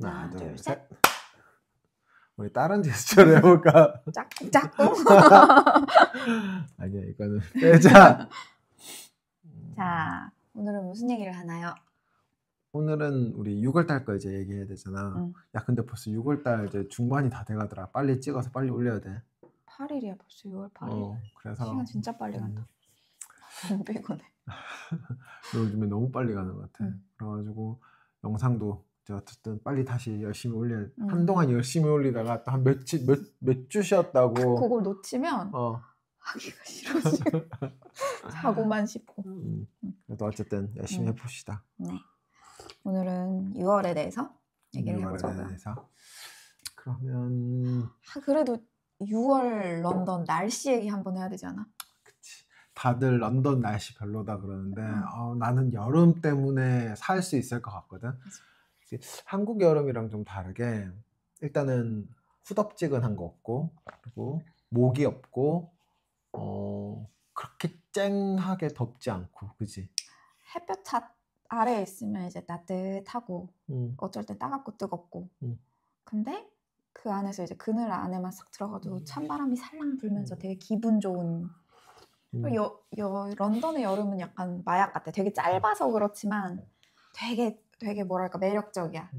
하나, 둘, 셋. 우리 다른 제스처를 해볼까? 짝꿍. 아니야, 이거는 빼자. 자, 오늘은 무슨 얘기를 하나요? 오늘은 우리 6월달 거 이제 얘기해야 되잖아. 야, 근데 벌써 6월달 이제 중반이 다 돼가더라. 빨리 찍어서 빨리 올려야 돼. 8일이야 벌써 6월 8일. 그래서 시간 진짜 빨리 간다. 너무 피곤해. 요즘에 너무 빨리 가는 것 같아. 그래가지고 영상도 이제 어쨌든 빨리 다시 열심히 올려야 돼. 한동안 열심히 올리다가 또 한 몇 주 쉬었다고. 그걸 놓치면 하기가 싫어지. 자고만 싶고. 그래도 어쨌든 열심히 해봅시다. 네. 오늘은 6월에 대해서 얘기를 해보자고요. 그러면 그래도 6월 런던 날씨 얘기 한번 해야 되지 않아? 그치. 다들 런던 날씨 별로다 그러는데 나는 여름 때문에 살 수 있을 것 같거든. 한국 여름이랑 좀 다르게 일단은 후덥지근한 거 없고, 그리고 모기 없고, 그렇게 쨍하게 덥지 않고, 그지? 햇볕 아래에 있으면 이제 따뜻하고 어쩔 땐 따갑고 뜨겁고 근데 그 안에서 이제 그늘 안에만 싹 들어가도 찬바람이 살랑 불면서 되게 기분 좋은 런던의 여름은 약간 마약 같아. 되게 짧아서 그렇지만 되게 뭐랄까 매력적이야.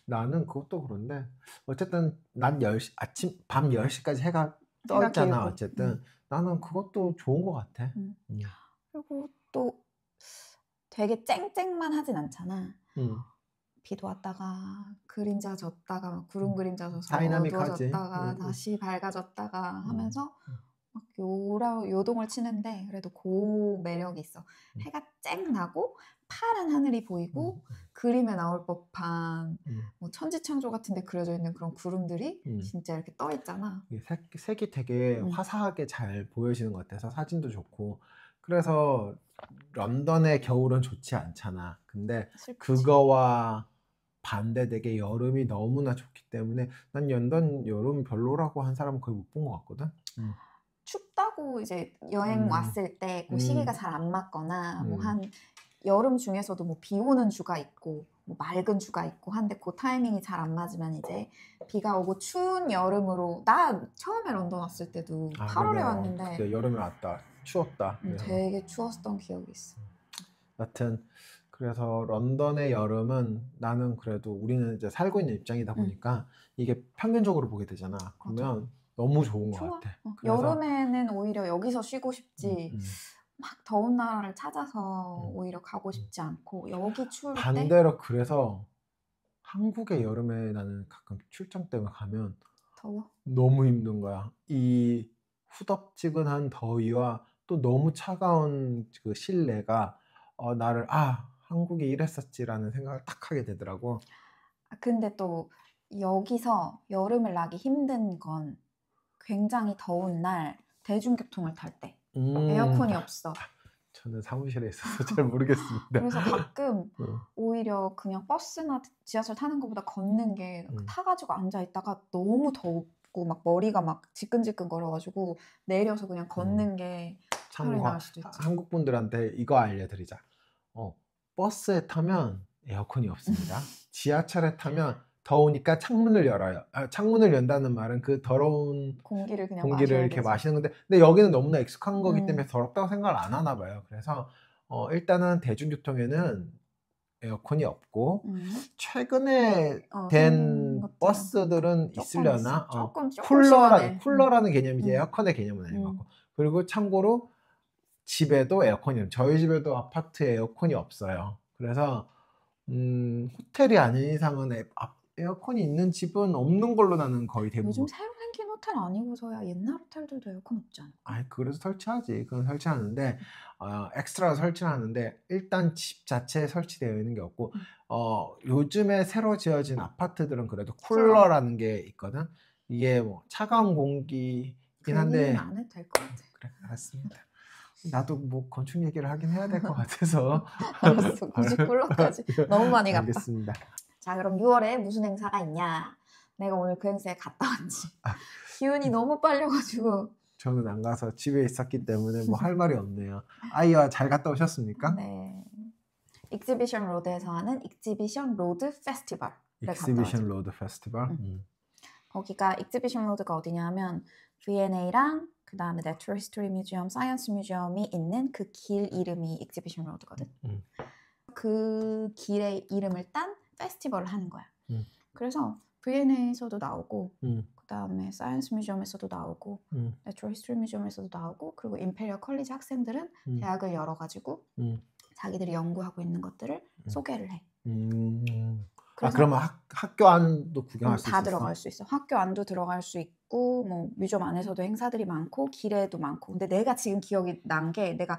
나는 그것도 그런데 어쨌든 낮 10시, 밤 10시까지 해가 떠 있잖아. 어쨌든 나는 그것도 좋은 것 같아. 그리고 또 되게 쨍쨍만 하진 않잖아. 비도 왔다가 그림자 졌다가 구름 그림자 져서 어두워졌다가 다시 밝아졌다가 하면서 막 요동을 치는데 그래도 그 매력이 있어. 해가 쨍 나고 파란 하늘이 보이고 그림에 나올 법한 뭐 천지창조 같은 데 그려져 있는 그런 구름들이 진짜 이렇게 떠 있잖아. 색이 되게 화사하게 잘 보여지는 것 같아서 사진도 좋고. 그래서 런던의 겨울은 좋지 않잖아. 근데 슬프지. 그거와 반대되게 여름이 너무나 좋기 때문에 난 런던 여름 별로라고 한 사람은 거의 못 본 것 같거든. 춥다고 이제 여행 왔을 때 그 시기가 잘 안 맞거나 뭐 한 여름 중에서도 뭐 비 오는 주가 있고 뭐 맑은 주가 있고 한데 그 타이밍이 잘 안 맞으면 이제 비가 오고 추운 여름으로 나 처음에 런던 왔을 때도 8월에 왔는데 그때 여름에 왔다. 추웠다. 되게 추웠던 기억이 있어. 여튼 그래서 런던의 여름은 나는 그래도 우리는 이제 살고 있는 입장이다 보니까 이게 평균적으로 보게 되잖아. 그러면 너무 좋은 것 같아. 여름에는 오히려 여기서 쉬고 싶지 막 더운 나라를 찾아서 오히려 가고 싶지 않고 여기 추울 때 반대로 그래서 한국의 여름에 나는 가끔 출장 때문에 가면 더워? 너무 힘든 거야. 이 후덥지근한 더위와 또 너무 차가운 그 실내가 나를 한국에 이랬었지라는 생각을 딱 하게 되더라고. 근데 또 여기서 여름을 나기 힘든 건 굉장히 더운 날 대중교통을 탈 때 에어컨이 없어. 저는 사무실에 있어서 잘 모르겠습니다. 그래서 가끔 오히려 그냥 버스나 지하철 타는 것보다 걷는 게 타가지고 앉아있다가 너무 덥고 막 머리가 막 지끈지끈 거려가지고 내려서 그냥 걷는 게 차라리 나을 수도 있지. 한국 분들한테 이거 알려드리자. 버스에 타면 에어컨이 없습니다. 지하철에 타면 더우니까 창문을 열어요. 창문을 연다는 말은 그 더러운 공기를 이렇게 마시는 건데, 근데 여기는 너무나 익숙한 거기 때문에 더럽다고 생각을 안 하나 봐요. 그래서 일단은 대중교통에는 에어컨이 없고 최근에 된 버스들은 있으려나 쿨러라는 개념이지 에어컨의 개념은 아닌 것 같고. 그리고 참고로 집에도 에어컨이 없어요. 저희 집에도 아파트에 에어컨이 없어요. 그래서 호텔이 아닌 이상은 에어컨이 있는 집은 없는 걸로 나는 거의 대부분. 요즘 새로 생긴 호텔 아니고서야 옛날 호텔들도 에어컨 없지 않아? 그래서 설치하지. 그건 설치하는데 엑스트라 설치하는데 일단 집 자체에 설치되어 있는 게 없고 요즘에 새로 지어진 아파트들은 그래도 쿨러라는 게 있거든. 이게 뭐 차가운 공기긴 한데 안 해도 될 것 같아. 그래, 알았습니다. 나도 뭐 건축 얘기를 하긴 해야 될 것 같아서 알았어. 굳이 쿨러까지 너무 많이 갔다. 알겠습니다. 자, 그럼 6월에 무슨 행사가 있냐? 내가 오늘 그 행사에 갔다 왔지. 기운이 너무 빨려가지고 저는 안 가서 집에 있었기 때문에 뭐 할 말이 없네요. 아이와 잘 갔다 오셨습니까? 네. 익지비션 로드에서 하는 익지비션 로드 페스티벌. 익스비션 로드 페스티벌. 거기가 익스비션 로드가 어디냐면 V&A랑 그 다음에 내추럴 히스토리 뮤지엄, 사이언스 뮤지엄이 있는 그 길 이름이 익스비션 로드거든. 그 길의 이름을 딴 페스티벌을 하는 거야. 그래서 V&A에서도 나오고 그 다음에 사이언스 뮤지엄에서도 나오고 내추럴 히스토리 뮤지엄에서도 나오고 그리고 임페리얼 컬리지 학생들은 대학을 열어가지고 자기들이 연구하고 있는 것들을 소개를 해. 그러면 학교 안도 구경할 수 있어? 다 들어갈 수 있어. 학교 안도 들어갈 수 있고 뭐 뮤지엄 안에서도 행사들이 많고 길에도 많고. 근데 내가 지금 기억이 난 게 내가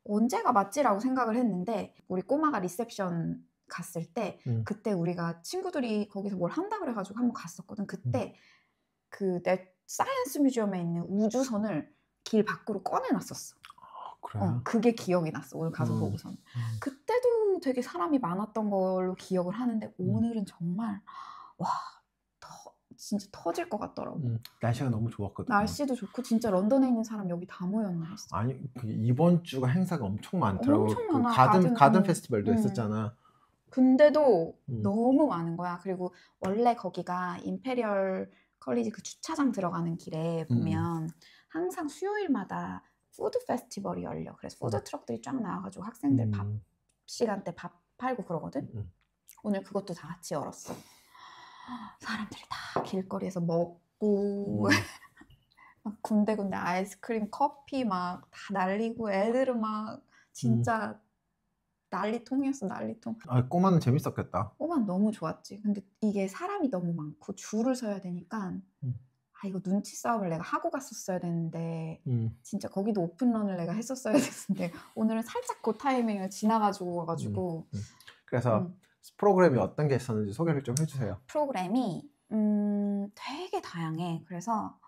언제가 맞지라고 생각을 했는데 우리 꼬마가 리셉션 갔을 때 그때 우리가 친구들이 거기서 뭘 한다 그래가지고 한번 갔었거든. 그때 그 사이언스 뮤지엄에 있는 우주선을 길 밖으로 꺼내놨었어. 그래? 그게 기억이 났어. 오늘 가서 보고서는. 그때도 되게 사람이 많았던 걸로 기억을 하는데 오늘은 정말 와 진짜 터질 것 같더라고. 날씨가 너무 좋았거든. 날씨도 좋고 진짜 런던에 있는 사람 여기 다 모였나 했어. 아니 이번 주가 행사가 엄청 많더라고. 엄청 많아. 가든 페스티벌도 했었잖아. 근데도 너무 많은 거야. 그리고 원래 거기가 임페리얼 컬리지 그 주차장 들어가는 길에 보면 항상 수요일마다 푸드 페스티벌이 열려. 그래서 푸드 트럭들이 쫙 나와가지고 학생들 밥 시간대 밥 팔고 그러거든. 오늘 그것도 다 같이 열었어. 사람들이 다 길거리에서 먹고 막 군데군데 아이스크림, 커피 막 다 날리고 애들은 막 진짜 난리통이었어. 난리통. 꼬마는 재밌었겠다. 꼬마는 너무 좋았지. 근데 이게 사람이 너무 많고 줄을 서야 되니까 이거 눈치 싸움을 내가 하고 갔었어야 되는데 진짜 거기도 오픈런을 내가 했었어야 됐는데 오늘은 살짝 그 타이밍을 지나가지고 와가지고 그래서 프로그램이 어떤 게 있었는지 소개를 좀 해주세요. 프로그램이 되게 다양해. 그래서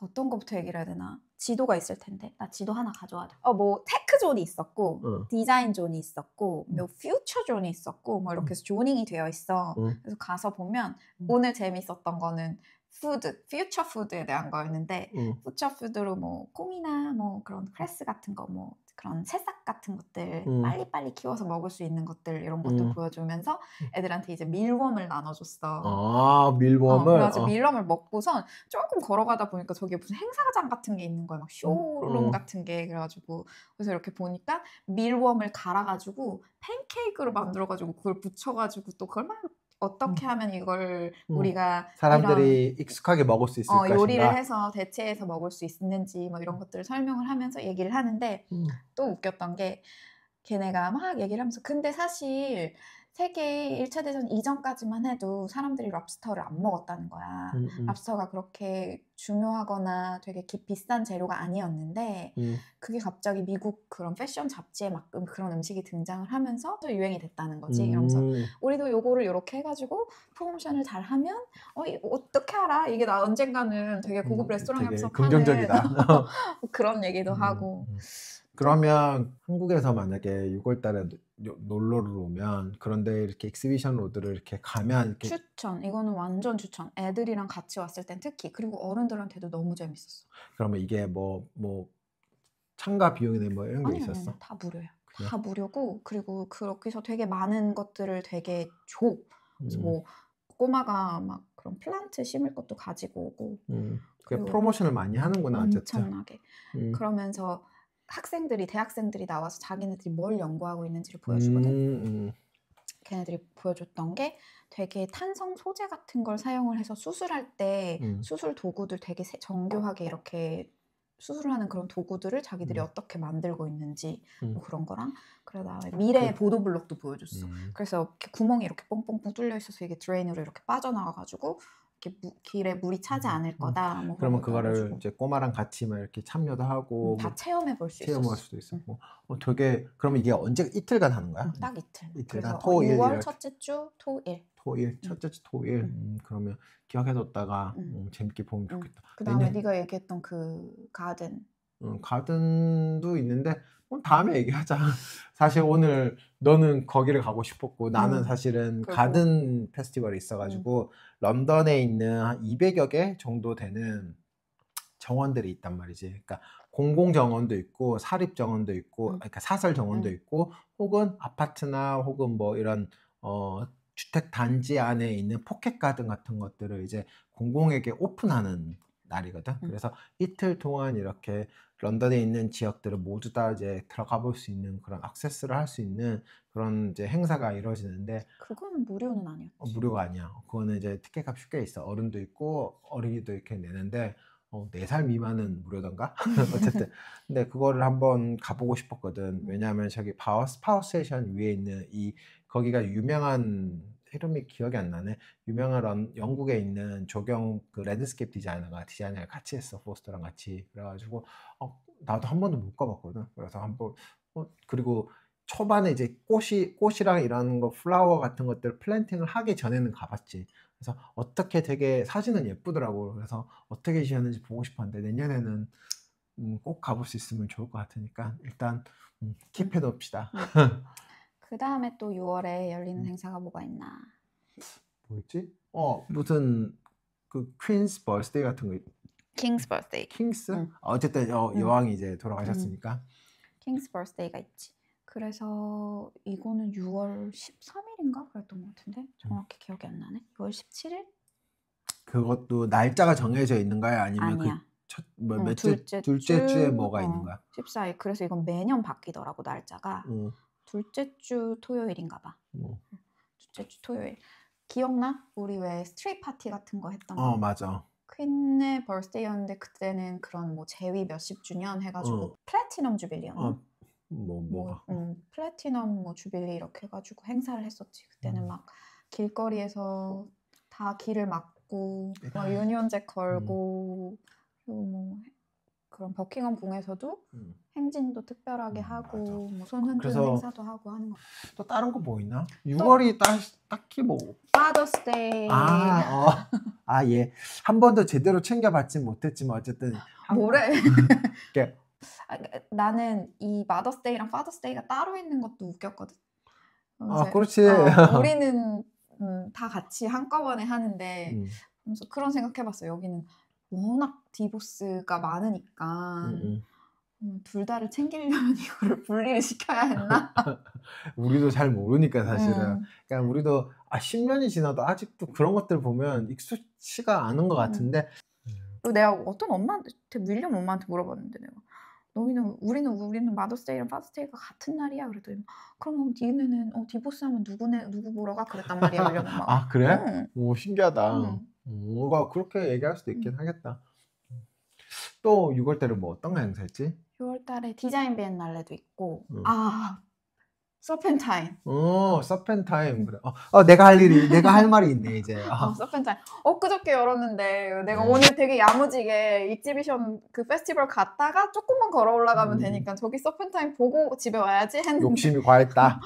어떤 것부터 얘기를 해야 되나? 지도가 있을 텐데 나 지도 하나 가져와. 뭐 테크 존이 있었고 디자인 존이 있었고 뭐 퓨처 존이 있었고 뭐 이렇게 해서 조닝이 되어 있어. 그래서 가서 보면 오늘 재밌었던 거는 퓨처 푸드에 대한 거였는데 퓨처 푸드로 뭐 콩이나 뭐 그런 크레스 같은 거 뭐 그런 새싹 같은 것들 빨리빨리 키워서 먹을 수 있는 것들 이런 것들 보여주면서 애들한테 이제 밀웜을 나눠줬어. 밀웜을? 그래가지고 밀웜을 먹고선 조금 걸어가다 보니까 저기 무슨 행사장 같은 게 있는 거야. 막 쇼룸 같은 게. 그래가지고 그래서 이렇게 보니까 밀웜을 갈아가지고 팬케이크로 만들어가지고 그걸 붙여가지고 또 그걸 막 어떻게 하면 이걸 우리가 사람들이 익숙하게 먹을 수 있을 것인가 요리를 해서 대체해서 먹을 수 있는지 뭐 이런 것들을 설명을 하면서 얘기를 하는데 또 웃겼던 게 걔네가 막 얘기를 하면서 근데 사실 세계 1차 대전 이전까지만 해도 사람들이 랍스터를 안 먹었다는 거야. 랍스터가 그렇게 중요하거나 되게 비싼 재료가 아니었는데 그게 갑자기 미국 그런 패션 잡지에 막 그런 음식이 등장을 하면서 또 유행이 됐다는 거지. 이러면서 우리도 요거를 이렇게 해가지고 프로모션을 잘 하면 어떻게 알아? 이게 나 언젠가는 되게 고급 레스토랑에서 긍정적이다. 그런 얘기도 하고. 그러면 한국에서 만약에 6월달에 놀러를 오면 그런데 이렇게 익스비션 로드를 이렇게 가면 이렇게 추천. 이거는 완전 추천. 애들이랑 같이 왔을 땐 특히. 그리고 어른들한테도 너무 재밌었어. 그러면 이게 뭐 참가 비용이나 뭐 이런 게 있었어? 아니, 다 무료야. 그래? 다 무료고 그리고 거기서 되게 많은 것들을 되게 줘. 그래서 뭐 꼬마가 막 그런 플란트 심을 것도 가지고 오고. 그게 프로모션을 많이 하는구나. 엄청나게. 그러면서 대학생들이 나와서 자기네들이 뭘 연구하고 있는지를 보여주거든. 걔네들이 보여줬던 게 되게 탄성 소재 같은 걸 사용을 해서 수술할 때 수술 도구들 되게 정교하게 이렇게 수술을 하는 그런 도구들을 자기들이 어떻게 만들고 있는지 뭐 그런 거랑 그다음에 미래의 보도블록도 보여줬어. 그래서 이렇게 구멍이 이렇게 뽕뽕뽕 뚫려 있어서 이게 드레인으로 이렇게 빠져나와가지고 이렇게 길에 물이 차지 않을 거다. 뭐 그러면 그거를 이제 꼬마랑 같이 막 이렇게 참여도 하고 다 체험해 볼 수 있어. 체험할 수도 있었고. 되게 그러면 이게 언제 이틀간 하는 거야? 딱 이틀. 이틀간 토일 6월 첫째 주 토일. 첫째 주 토일. 그러면 기억해뒀다가 재밌게 보면 좋겠다. 그다음에 네가 얘기했던 그 가든. 가든도 있는데 다음에 얘기하자. 사실 오늘 너는 거기를 가고 싶었고 나는 사실은 가든 페스티벌이 있어가지고 런던에 있는 한 200여 개 정도 되는 정원들이 있단 말이지. 그러니까 공공 정원도 있고 사립 정원도 있고 그러니까 사설 정원도 있고 혹은 아파트나 혹은 뭐 이런 주택 단지 안에 있는 포켓 가든 같은 것들을 이제 공공에게 오픈하는 날이거든. 그래서 이틀 동안 이렇게 런던에 있는 지역들을 모두 다 이제 들어가 볼 수 있는 그런 액세스를 할 수 있는 그런 이제 행사가 이루어지는데, 그거는 무료는 아니었지. 무료가 아니야. 그거는 이제 티켓 값이 꽤 있어. 어른도 있고 어린이도 이렇게 내는데 4살 미만은 무료던가? 어쨌든 근데 그거를 한번 가보고 싶었거든. 왜냐하면 저기 파워 스테이션 위에 있는 거기가 유명한, 이름이 기억이 안 나네. 유명한 영국에 있는 조경 그 랜드스케이프 디자이너가 같이 했어. 포스터랑 같이. 그래가지고 나도 한 번도 못 가봤거든. 그래서 한번 그리고 초반에 이제 꽃이랑 이런 거 플라워 같은 것들 플랜팅을 하기 전에는 가봤지. 그래서 어떻게 되게 사진은 예쁘더라고. 그래서 어떻게 지었는지 보고 싶었는데 내년에는 꼭 가볼 수 있으면 좋을 것 같으니까 일단 킵해 놓읍시다. 그 다음에 또 6월에 열리는 행사가 뭐가 있나? 뭐였지? 무슨 그 퀸스 버스데이 같은 거. 킹스 버스데이. 킹스? 어쨌든 여왕이 이제 돌아가셨으니까. 킹스 버스데이가 있지. 그래서 이거는 6월 13일인가 그랬던 것 같은데 정확히 기억이 안 나네. 6월 17일? 그것도 날짜가 정해져 있는 거야? 아니면 아니야. 둘째 주에 뭐가 있는 거야? 14일. 그래서 이건 매년 바뀌더라고 날짜가. 둘째 주 토요일인가 봐. 둘째 주 토요일. 기억나? 우리 왜 스트릿 파티 같은 거 했던 거? 맞아. 퀸의 버스데이였는데 그때는 그런 뭐 제위 몇십 주년 해가지고 플래티넘 주빌리였나? 플래티넘 뭐 주빌리 이렇게 해가지고 행사를 했었지. 그때는 막 길거리에서 다 길을 막고 막 유니온잭 걸고 그리고 뭐 그런 버킹엄 궁에서도 행진도 특별하게 하고 뭐 손 흔드는 행사도 하고 하는 거. 또 다른 거 뭐 있나? 6월이 딱히 뭐 Father's Day. 예. 한 번도 제대로 챙겨봤지 못했지만 어쨌든 뭐래? 나는 이 Mother's Day랑 Father's Day가 따로 있는 것도 웃겼거든. 그렇지. 우리는 다 같이 한꺼번에 하는데 그래서 그런 생각해봤어. 여기는 워낙 디보스가 많으니까 둘 다를 챙기려면 이거를 분리를 시켜야 했나? 우리도 잘 모르니까 사실은. 그러니까 우리도 10년이 지나도 아직도 그런 것들 보면 익숙치가 않은 것 같은데. 그리고 내가 어떤 엄마한테, 윌리엄 엄마한테 물어봤는데 내가 우리는 마더스데이랑 파더스데이가 같은 날이야. 그랬더니 그럼 니네는 디보스하면 누구 보러 가? 그랬단 말이야. 윌리엄 엄마가. 그래? 오, 신기하다. 뭔가 그렇게 얘기할 수도 있긴 하겠다. 또 6월 달에 뭐 어떤 거 행사했지? 6월 달에 디자인 비엔날레도 있고 서펜타임. 서펜타임. 그래. 내가 할 말이 있네 이제. 서펜타임. 엊그저께 열었는데 내가 오늘 되게 야무지게 익지비션 그 페스티벌 갔다가 조금만 걸어 올라가면 되니까 저기 서펜타임 보고 집에 와야지 했는데 욕심이 과했다.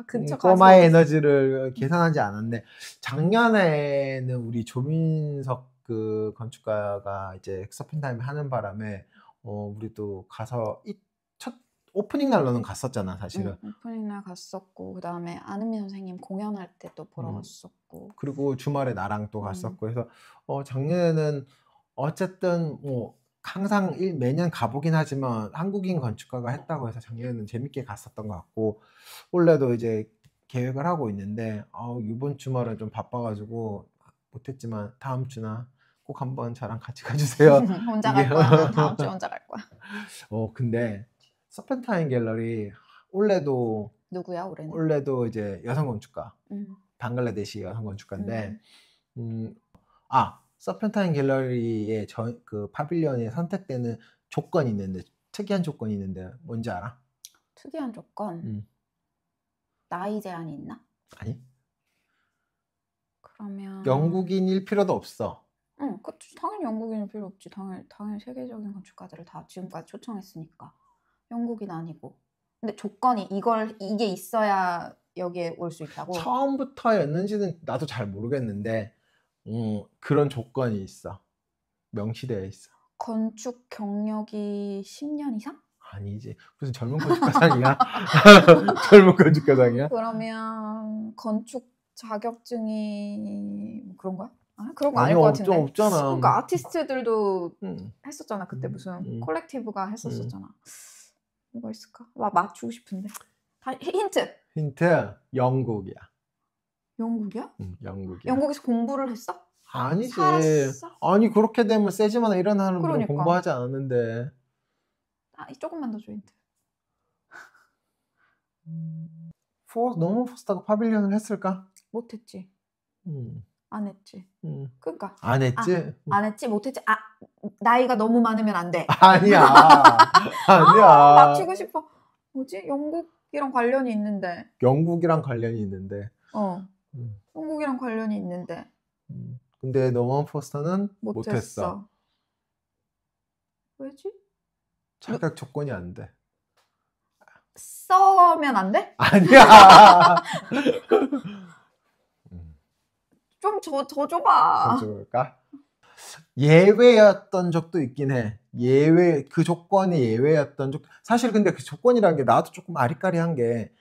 근처 꼬마의 에너지를 계산하지 않았네. 작년에는 우리 조민석 그 건축가가 이제 서펜타임 하는 바람에 우리도 가서 첫 오프닝 날로는 갔었잖아 사실은. 오프닝 날 갔었고 그 다음에 안은미 선생님 공연할 때 또 보러 갔었고 그리고 주말에 나랑 또 갔었고 해서 작년에는 어쨌든 뭐 항상 매년 가보긴 하지만 한국인 건축가가 했다고 해서 작년에는 재밌게 갔었던 것 같고 올해도 이제 계획을 하고 있는데 이번 주말은 좀 바빠가지고 못했지만 다음 주나 꼭 한번 저랑 같이 가주세요. 혼자 갈 거야. 다음 주에 혼자 갈 거야. 근데 서펜타임 갤러리 올해도 누구야 올해는? 올해도 이제 여성 건축가 방글라데시 여성 건축가인데 서펜타임 갤러리의 그 파빌리언에 선택되는 조건이 있는데 특이한 조건이 있는데 뭔지 알아? 특이한 조건? 나이 제한이 있나? 아니. 그러면 영국인일 필요도 없어. 그치. 당연히 영국인일 필요 없지. 당연히 세계적인 건축가들을 다 지금까지 초청했으니까. 영국인 아니고. 근데 조건이 이게 있어야 여기에 올 수 있다고? 처음부터였는지는 나도 잘 모르겠는데 그런 조건이 있어. 명시되어 있어. 건축 경력이 10년 이상? 아니지. 무슨 젊은 건축가상이야? 젊은 건축가상이야? 그러면 건축 자격증이 그런 거야? 그런 거 아닐 것 같은데. 없잖아. 그러니까 아티스트들도 했었잖아. 그때 무슨 콜렉티브가 했었잖아. 뭐가 있을까? 맞추고 싶은데. 힌트. 영국이야. 영국이야? 영국이야. 영국에서 공부를 했어? 아니지. 살았어? 아니 그렇게 되면 세지마나 이런 사람들은 그러니까. 공부하지 않았는데. 조금만 더 줘, 힌트. 너무 포스터가 파빌리언을 했을까? 못했지. 음. 안 했지. 그러니까. 안 했지? 안 했지, 못했지. 나이가 너무 많으면 안 돼. 아니야. 아니야. 맞추고 싶어. 뭐지? 영국이랑 관련이 있는데. 영국이랑 관련이 있는데. 영국이랑 관련이 있는데. 근데 너무한 포스터는 못했어. 왜지? 자격 조건이 안 돼. 써면 안 돼? 아니야. 좀 더 줘봐. 더 줘볼까? 예외였던 적도 있긴 해. 그 조건이 예외였던 적. 사실 근데 그 조건이라는 게 나도 조금 아리까리한 게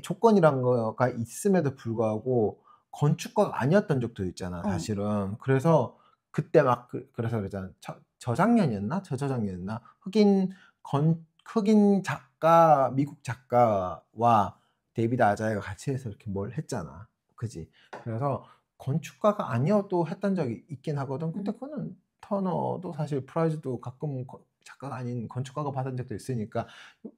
조건이란 거가 있음에도 불구하고 건축가가 아니었던 적도 있잖아, 사실은. 그래서 그때 막 그래서 그러잖아. 저작년이었나? 저저작년이었나? 흑인 작가, 미국 작가와 데이비드 아자이가 같이 해서 이렇게 뭘 했잖아. 그지? 그래서 건축가가 아니어도 했던 적이 있긴 하거든. 근데 그거는 터너도 사실 프라이즈도 가끔 작가가 아닌 건축가가 받은 적도 있으니까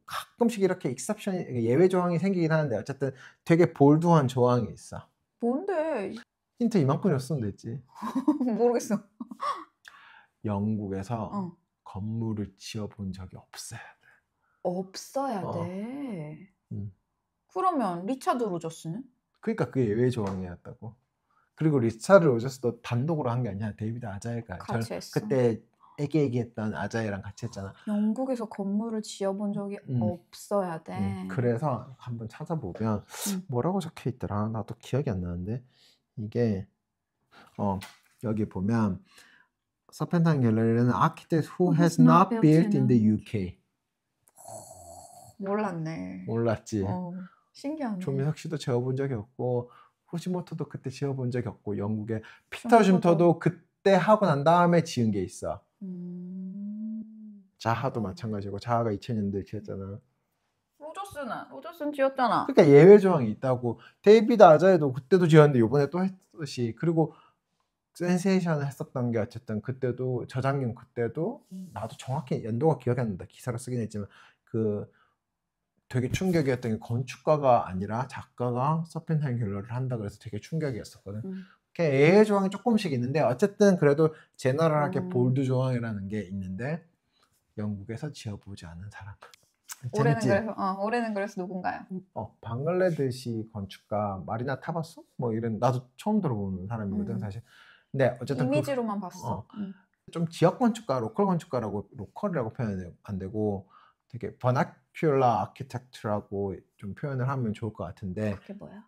가끔씩 이렇게 익셉션, 예외 조항이 생기긴 하는데 어쨌든 되게 볼드한 조항이 있어. 뭔데? 힌트 이만큼이었으면 됐지. 모르겠어. 영국에서 건물을 지어본 적이 없어야 돼. 없어야 돼? 그러면 리차드 로저스는? 그러니까 그게 예외 조항이었다고. 그리고 리차드 로저스도 단독으로 한 게 아니야. 데이비드 아자이가 같이 했어. 그때 애기애기했던 아자이랑 같이 했잖아. 영국에서 건물을 지어본 적이 없어야 돼. 그래서 한번 찾아보면 뭐라고 적혀 있더라. 나도 기억이 안 나는데 이게 여기 보면 서펜타인 갤러리는 architect who has not built in the UK. 몰랐네. 몰랐지. 신기하네. 조민석 씨도 지어본 적이 없고 후지모토도 그때 지어본 적이 없고 영국의 피터 줌터도 그때 하고 난 다음에 지은 게 있어. 자하도 마찬가지고 자하가 2000년대에 지었잖아. 로저스는 지었잖아. 그러니까 예외 조항이 있다고. 데이비드 아자이도 그때도 지었는데 요번에 또 했듯이. 그리고 센세이션을 했었던 게 어쨌든 그때도 저작년 그때도 나도 정확히 연도가 기억이 안 난다. 기사로 쓰긴 했지만 그 되게 충격이었던 게 건축가가 아니라 작가가 서펜하임 갤러리를 한다 그래서 되게 충격이었었거든. 예외 조항이 조금씩 있는데 어쨌든 그래도 제너럴하게 볼드 조항이라는 게 있는데 영국에서 지어보지 않은 사람. 올해는 그래서 누군가요? 방글라데시 건축가 마리나 타바수? 뭐 이런 나도 처음 들어보는 사람이거든 사실. 근데 어쨌든 이미지로만 봤어. 좀 지역 건축가, 로컬이라고 표현은 안 되고 되게 버나큘라 아키텍트라고 좀 표현을 하면 좋을 것 같은데. 그게 뭐야?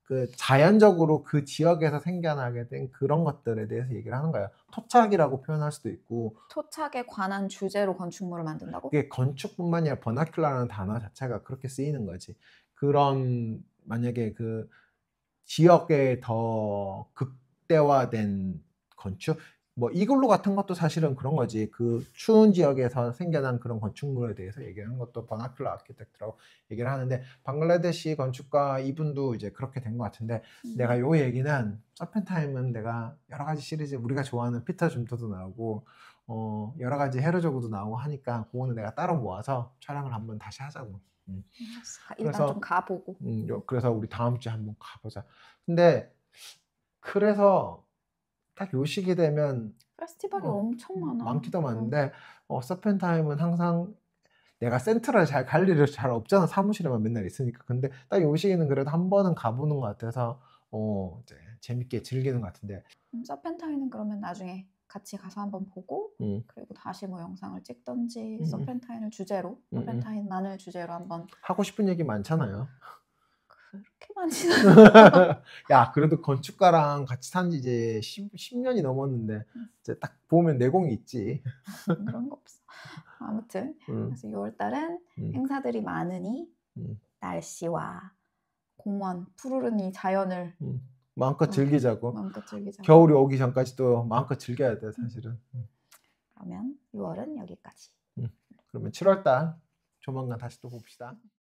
그 자연적으로 그 지역에서 생겨나게 된 그런 것들에 대해서 얘기를 하는 거야. 토착이라고 표현할 수도 있고. 토착에 관한 주제로 건축물을 만든다고? 그게 건축뿐만 아니라 버나큘라라는 단어 자체가 그렇게 쓰이는 거지. 그런 만약에 그 지역에 더 극대화된 건축, 뭐 이글루 같은 것도 사실은 그런 거지. 그 추운 지역에서 생겨난 그런 건축물에 대해서 얘기하는 것도 버나큘라 아키텍트라고 얘기를 하는데 방글라데시 건축가 이분도 이제 그렇게 된 것 같은데 내가 요 얘기는 서펜타임은 내가 여러 가지 시리즈 우리가 좋아하는 피터 줌터도 나오고 여러 가지 헤르조그도 나오고 하니까 그거는 내가 따로 모아서 촬영을 한번 다시 하자고. 일단 좀 가보고. 그래서 우리 다음 주에 한번 가보자. 근데 그래서 딱 요 시기 되면 페스티벌이 엄청 많아. 많기도 많은데 서펜타임은 항상 내가 센트럴 잘 갈 일이 잘 없잖아. 사무실에만 맨날 있으니까. 근데 딱 요 시기는 그래도 한 번은 가보는 것 같아서 이제 재밌게 즐기는 것 같은데. 서펜타임은 그러면 나중에 같이 가서 한번 보고 그리고 다시 뭐 영상을 찍던지 서펜타임을 주제로 서펜타임만을 주제로 한번 하고 싶은 얘기 많잖아요. 그렇게 많지는 않아. 야 그래도 건축가랑 같이 산 지 이제 10년이 넘었는데 이제 딱 보면 내공이 있지. 그런 거 없어. 아무튼 그래서 6월달은 행사들이 많으니 날씨와 공원 푸르른 이 자연을 마음껏 즐기자고. 마음껏 즐기자고. 겨울이 오기 전까지도 마음껏 즐겨야 돼 사실은. 그러면 6월은 여기까지. 그러면 7월달 조만간 다시 또 봅시다.